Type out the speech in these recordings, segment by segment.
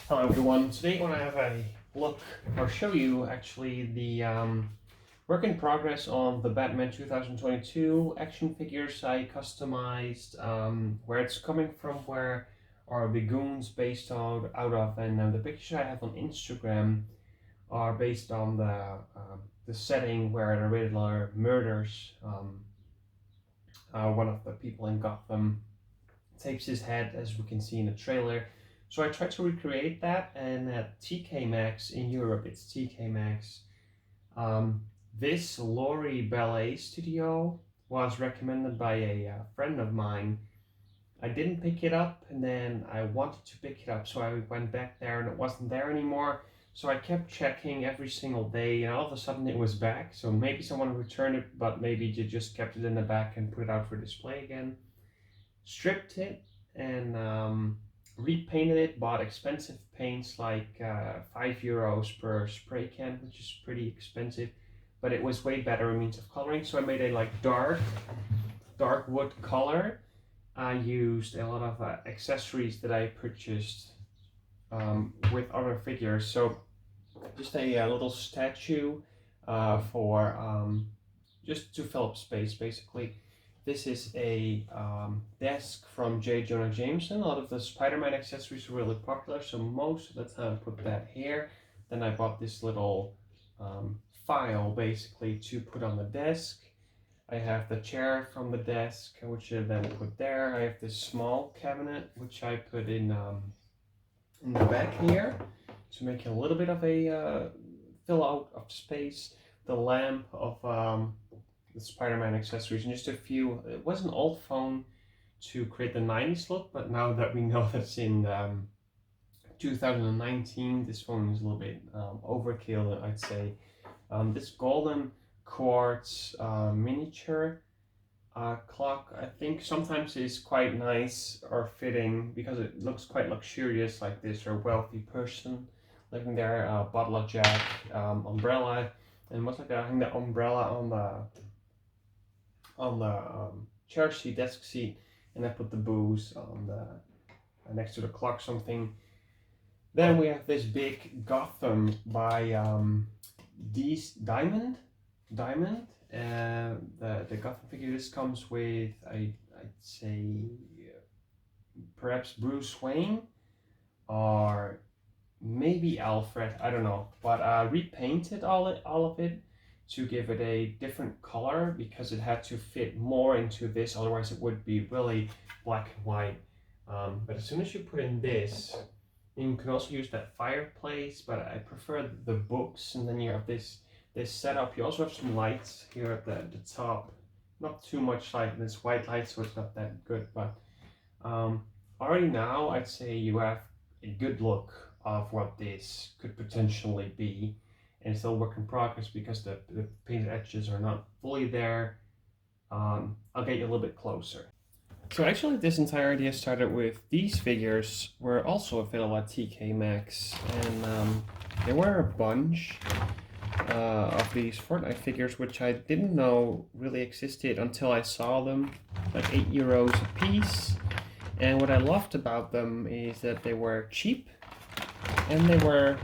Hello everyone. Today I want to have a look or show you actually the work in progress on the Batman 2022 action figures I customized, where it's coming from, where are the goons based out of, and the pictures I have on Instagram are based on the setting where the Riddler murders one of the people in Gotham, takes his head, as we can see in the trailer. So I tried to recreate that, and at TK Maxx in Europe, it's TK Maxx. Um, this Lori Ballet Studio was recommended by a friend of mine. I didn't pick it up, and then I wanted to pick it up, so I went back there, and it wasn't there anymore. So I kept checking every single day, and all of a sudden it was back. So maybe someone returned it, but maybe they just kept it in the back and put it out for display again. Stripped it and repainted it. Bought expensive paints like €5 per spray can, which is pretty expensive, but it was way better in means of coloring. So I made a like dark wood color. I used a lot of accessories that I purchased with other figures. So just a little statue for just to fill up space, basically. This is a desk from J. Jonah Jameson. A lot of the Spider-Man accessories are really popular, so most of the time I put that here. Then I bought this little file, basically, to put on the desk. I have the chair from the desk, which I then put there. I have this small cabinet, which I put in the back here to make a little bit of a fill out of space. The lamp of the Spider-Man accessories, and just a few. It was an old phone to create the 90s look, but now that we know that's in 2019, this phone is a little bit overkill, I'd say. This golden quartz miniature clock, I think sometimes is quite nice or fitting because it looks quite luxurious, like this, or a wealthy person living there. Bottle of Jack, umbrella, and most like I hang the umbrella on the chair seat, desk seat, and I put the booze on the next to the clock, something. Then we have this big Gotham by Diamond. The Gotham figure. This comes with I'd say perhaps Bruce Wayne or maybe Alfred. I don't know, but I repainted all of it to give it a different color because it had to fit more into this, otherwise it would be really black and white. But as soon as you put in this, you can also use that fireplace, but I prefer the books, and then you have this setup. You also have some lights here at the top, not too much light, this white light, so it's not that good, but already now I'd say you have a good look of what this could potentially be, and it's still work in progress because the painted edges are not fully there. I'll get you a little bit closer. So actually this entire idea started with these figures were also available at TK Maxx, and there were a bunch of these Fortnite figures which I didn't know really existed until I saw them, like €8 a piece. And what I loved about them is that they were cheap and they were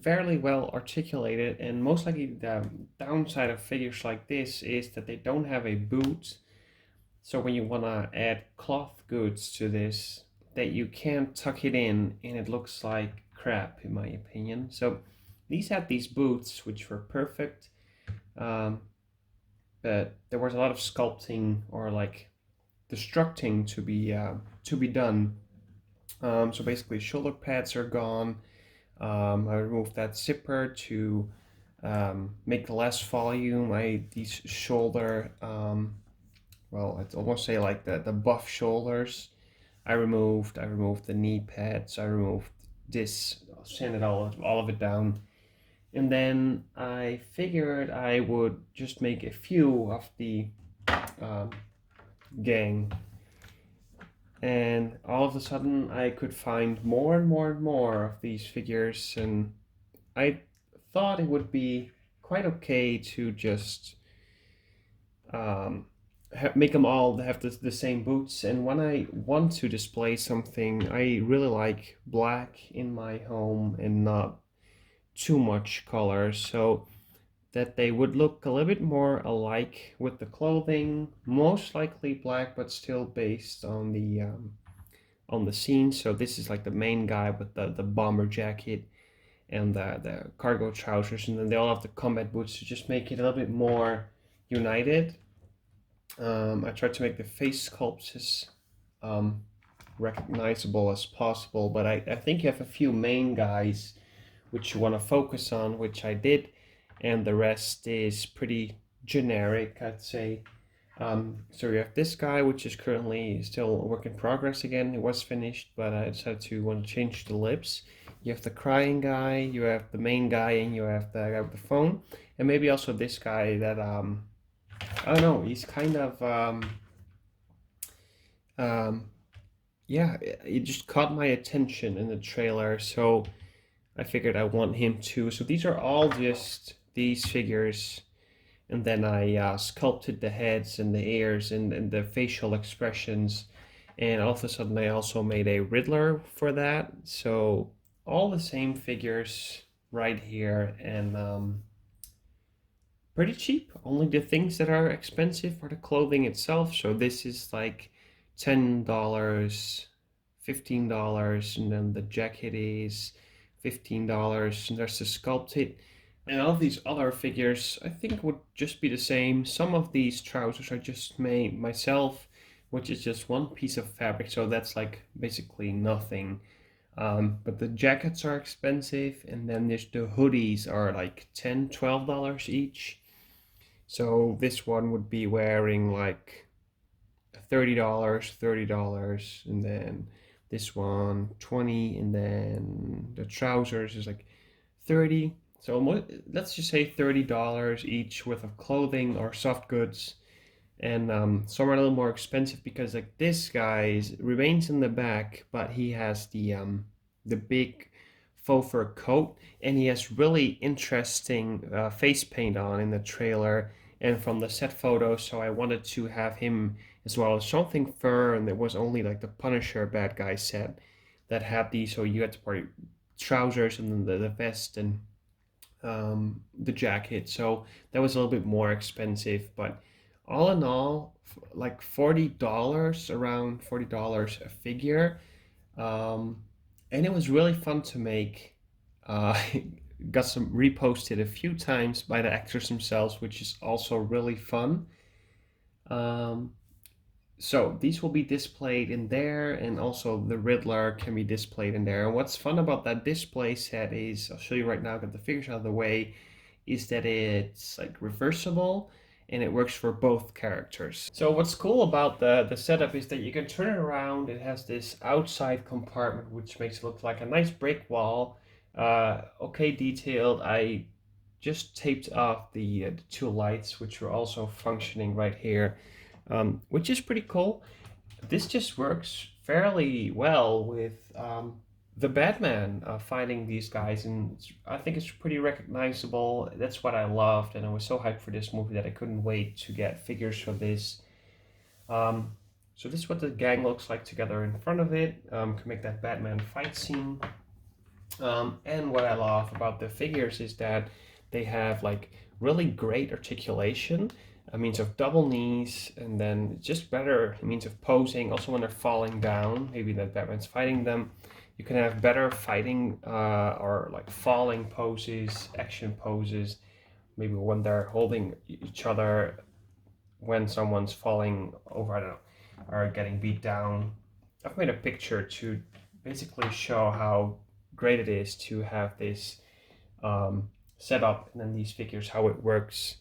fairly well articulated, and most likely the downside of figures like this is that they don't have a boot. So when you want to add cloth goods to this, that you can't tuck it in and it looks like crap, in my opinion. So these had these boots which were perfect, but there was a lot of sculpting or like destructing to be done. So basically shoulder pads are gone. I removed that zipper to make less volume. These shoulder, well, I'd almost say like the buff shoulders. I removed the knee pads. I removed this, sanded all of it down, and then I figured I would just make a few of the gang, and all of a sudden I could find more and more and more of these figures, and I thought it would be quite okay to just make them all have the same boots. And when I want to display something, I really like black in my home and not too much color, so that they would look a little bit more alike with the clothing, most likely black, but still based on the scene. So this is like the main guy with the bomber jacket and the cargo trousers, and then they all have the combat boots to just make it a little bit more united. I tried to make the face sculpts as recognizable as possible, but I think you have a few main guys which you want to focus on, which I did, and the rest is pretty generic, I'd say. So you have this guy, which is currently still a work in progress again. It was finished, but I decided to want to change the lips. You have the crying guy, you have the main guy, and you have the guy with the phone, and maybe also this guy that I don't know. He's kind of um, yeah. It just caught my attention in the trailer, so I figured I want him too. So these are all just these figures, and then I sculpted the heads and the ears and the facial expressions, and all of a sudden I also made a Riddler for that. So all the same figures right here, and pretty cheap. Only the things that are expensive are the clothing itself. So this is like $10, $15, and then the jacket is $15, and there's the sculpted. And all of these other figures, I think, would just be the same. Some of these trousers I just made myself, which is just one piece of fabric, so that's like basically nothing. But the jackets are expensive, and then there's the hoodies are like $10, $12 each. So this one would be wearing like $30, and then this one 20, and then the trousers is like 30. So let's just say $30 each worth of clothing or soft goods, and some are a little more expensive because like this guy remains in the back, but he has the big faux fur coat, and he has really interesting face paint on in the trailer and from the set photos. So I wanted to have him as well as something fur, and there was only like the Punisher bad guy set that had these. So you had to wear trousers and then the vest and the jacket. So that was a little bit more expensive, but all in all, like $40, around $40 a figure. And it was really fun to make. Got some reposted a few times by the actors themselves, which is also really fun. Um, so these will be displayed in there, and also the Riddler can be displayed in there. And what's fun about that display set is, I'll show you right now, get the figures out of the way, is that it's like reversible and it works for both characters. So what's cool about the setup is that you can turn it around. It has this outside compartment which makes it look like a nice brick wall. Okay detailed. I just taped off the two lights which were also functioning right here, which is pretty cool. This just works fairly well with the Batman fighting these guys, and I think it's pretty recognizable. That's what I loved, and I was so hyped for this movie that I couldn't wait to get figures for this. So this is what the gang looks like together in front of it. Can make that Batman fight scene. And what I love about the figures is that they have like really great articulation, a means of double knees, and then just better means of posing. Also when they're falling down, maybe that Batman's fighting them, you can have better fighting or like falling poses, action poses, maybe when they're holding each other when someone's falling over, I don't know, or getting beat down. I've made a picture to basically show how great it is to have this setup, and then these figures, how it works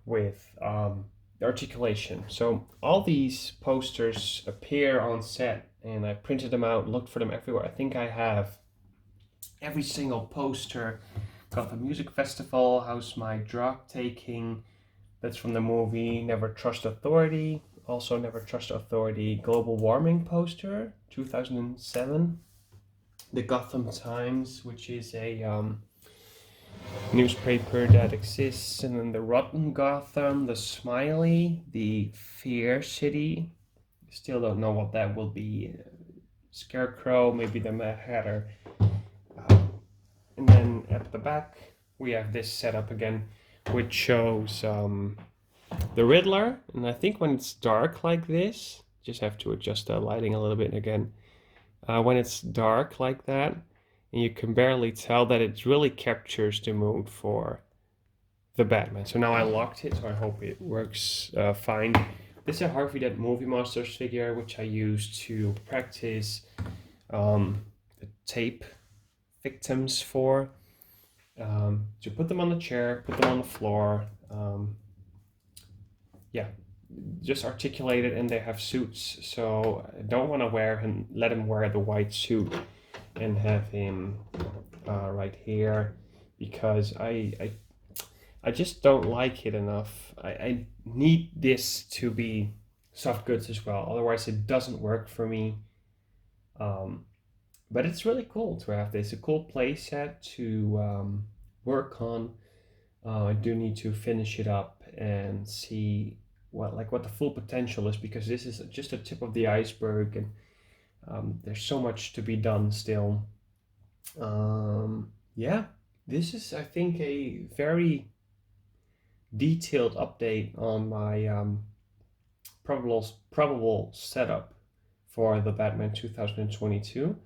with the articulation. So all these posters appear on set, and I printed them out, looked for them everywhere. I think I have every single poster. Got the music festival, how's my drug taking, that's from the movie Never Trust Authority. Also Never Trust Authority global warming poster, 2007. The Gotham Times, which is a newspaper that exists, and then the Rotten Gotham, the Smiley, the Fear City. Still don't know what that will be. Scarecrow, maybe the Mad Hatter. And then at the back, we have this setup again, which shows the Riddler. And I think when it's dark like this, just have to adjust the lighting a little bit again. When it's dark like that, and you can barely tell, that it really captures the mood for the Batman. So now I locked it, so I hope it works fine. This is a Harvey Dent Movie Monsters figure, which I use to practice the tape victims for. To put them on the chair, put them on the floor. Yeah, just articulate it, and they have suits, so I don't want to let him wear the white suit and have him right here, because I just don't like it enough. I need this to be soft goods as well, otherwise it doesn't work for me. But it's really cool to have this. A cool play set to work on. I do need to finish it up and see what the full potential is, because this is just a tip of the iceberg, and there's so much to be done still. Yeah, this is, I think, a very detailed update on my probable setup for the Batman 2022.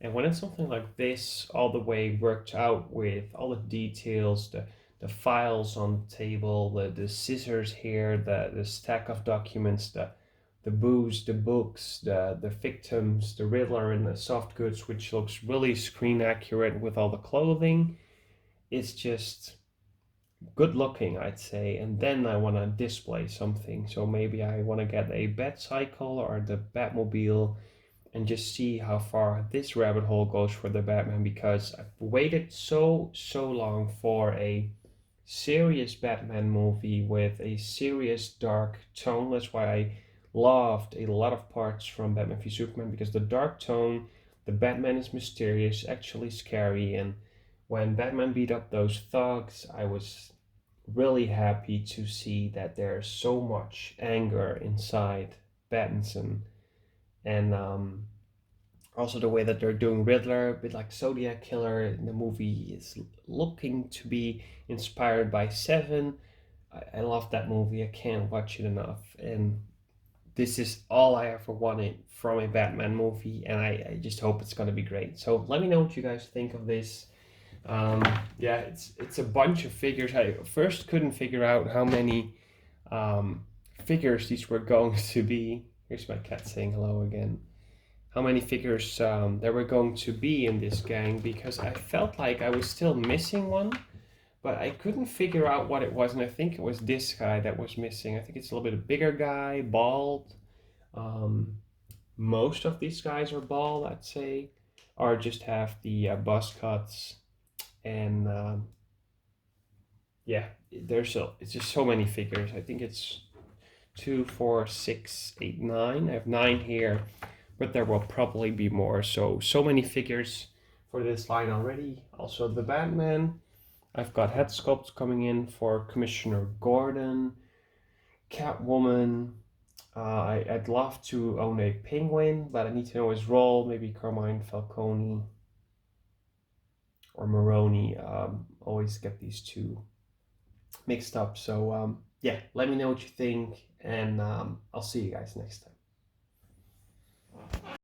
And when it's something like this, all the way worked out with all the details, the files on the table, the scissors here, the stack of documents, the booze, the books, the victims, the Riddler, and the soft goods, which looks really screen accurate with all the clothing. It's just good looking, I'd say. And then I want to display something. So maybe I want to get a Batcycle or the Batmobile and just see how far this rabbit hole goes for the Batman, because I've waited so long for a serious Batman movie with a serious dark tone. That's why I loved a lot of parts from Batman v Superman, because the dark tone, the Batman is mysterious, actually scary, and when Batman beat up those thugs, I was really happy to see that there's so much anger inside Battinson. And also the way that they're doing Riddler, a bit like Zodiac Killer in the movie, is looking to be inspired by Seven. I love that movie. I can't watch it enough. And this is all I ever wanted from a Batman movie, and I just hope it's going to be great. So let me know what you guys think of this. Yeah, it's a bunch of figures. I first couldn't figure out how many figures these were going to be. Here's my cat saying hello again. How many figures there were going to be in this gang, because I felt like I was still missing one, but I couldn't figure out what it was, and I think it was this guy that was missing. I think it's a little bit bigger guy, bald. Most of these guys are bald, I'd say, or just have the buzz cuts. And yeah, it's just so many figures. I think it's 2, 4, 6, 8, 9. I have 9 here, but there will probably be more. So many figures for this line already. Also the Batman. I've got head sculpts coming in for Commissioner Gordon, Catwoman. I'd love to own a Penguin, but I need to know his role. Maybe Carmine Falcone or Maroni. Always get these two mixed up. So yeah, let me know what you think, and I'll see you guys next time.